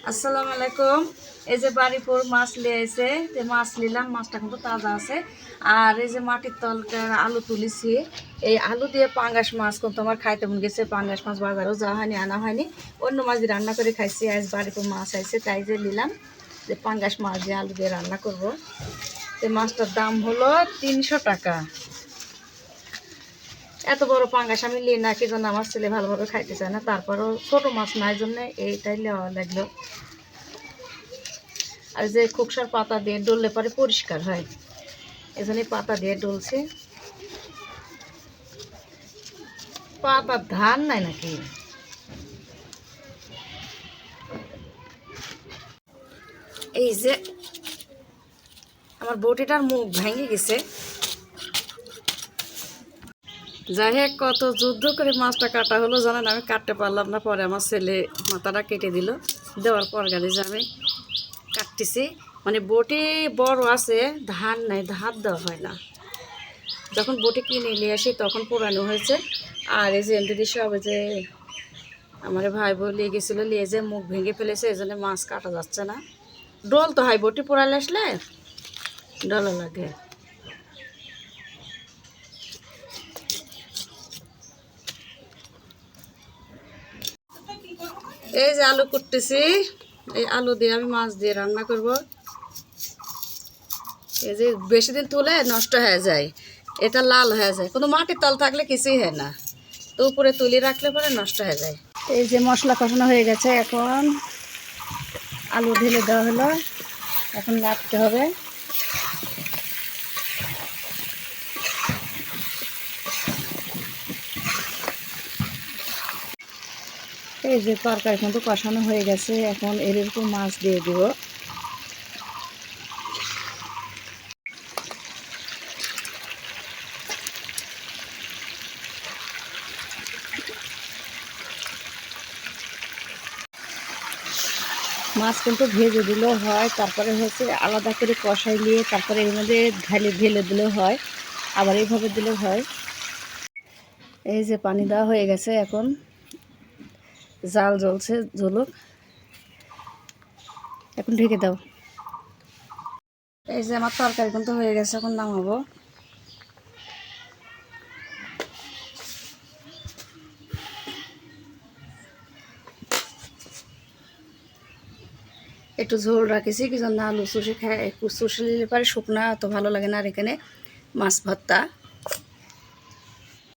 আসসালামু আলাইকুম। এই যে বাড়িপুর মাছ নিয়ে এসে যে মাছ নিলাম, মাছটা কিন্তু তাজা আছে। আর এই যে মাটির তলকার আলু তুলেছি, এই আলু দিয়ে পাঙ্গাস মাছ কিন্তু আমার খাইতে মন গেছে। পাঙ্গাস মাছ বাজারেও যাওয়া হয়নি, আনা হয়নি, অন্য মাছ দিয়ে রান্না করে খাইছি। আজ বাড়িপুর মাছ আইছে, তাই যে নিলাম যে পাঙ্গাস মাছ দিয়ে আলু দিয়ে রান্না করব। এই মাছটার দাম হলো 300 টাকা। এত বড় পাঙ্গাস আমি নিয়ে না, কি জন্য আমার ছেলে ভালোভাবে খাইতে চায় না, তারপরেও ছোটো মাছ নাই জন্য এইটাই নেওয়া লাগলো। আর যে খোকসার পাতা দিয়ে ডললে পরে পরিষ্কার হয়, এজন্য পাতা দিয়ে ডলছে। পাতার ধান নাই নাকি? এই যে আমার বটিটার মুখ ভেঙে গেছে। যাই হোক, কত যুদ্ধ করে মাছটা কাটা হলো জানেন, আমি কাটতে পারলাম না। পরে আমার ছেলে মাথাটা কেটে দিল, দেওয়ার পর গাড়ি যে আমি কাটতেছি। মানে বটি বড় আছে, ধান নাই, ধার দেওয়া হয় না। যখন বটি কিনে নিয়ে আসি তখন পুরানো হয়েছে। আর এই যে এমডি সব যে আমার ভাই বই নিয়ে গেছিলো, নিয়ে যে মুখ ভেঙে ফেলেছে, এই জন্য মাছ কাটা যাচ্ছে না। ডোল তো হয়, বটি পোড়ালে আসলে ডলা লাগে। এই যে আলু কুটতেছি, এই আলু দিয়ে আমি মাছ দিয়ে রান্না করব। এই যে বেশি দিন তুলে নষ্ট হয়ে যায়, এটা লাল হয়ে যায়। কোনো মাটির তল থাকলে কিছুই হয় না, তো উপরে তুলে রাখলে পরে নষ্ট হয়ে যায়। এই যে মশলা কষানো হয়ে গেছে, এখন আলু ঢেলে দেওয়া হলো, এখন নাড়তে হবে। এই যে তরকারি কিন্তু কষানো হয়ে গেছে, এখন এর উপর মাছ দিয়ে দিব। মাছ কিন্তু ভেজে দিলেও হয়, তারপরে হচ্ছে আলাদা করে কষাই নিয়ে তারপরে এর মধ্যে ঢেলে দিলেও হয়, আবার এইভাবে দিলেও হয়। এই যে পানি দেওয়া হয়ে গেছে, এখন জাল জ্বলছে, জ্বলুক, এখন ঢেকে দাও। এই যে আমার তরকারি কিন্তু হয়ে গেছে, এখন নামাবো। একটু ঝোল রাখেছি, কি জন্য আলু চুষে খায়, একটু চুষে নিলে পারে শুকনা তো ভালো লাগে না। আর এখানে মাছ ভর্তা।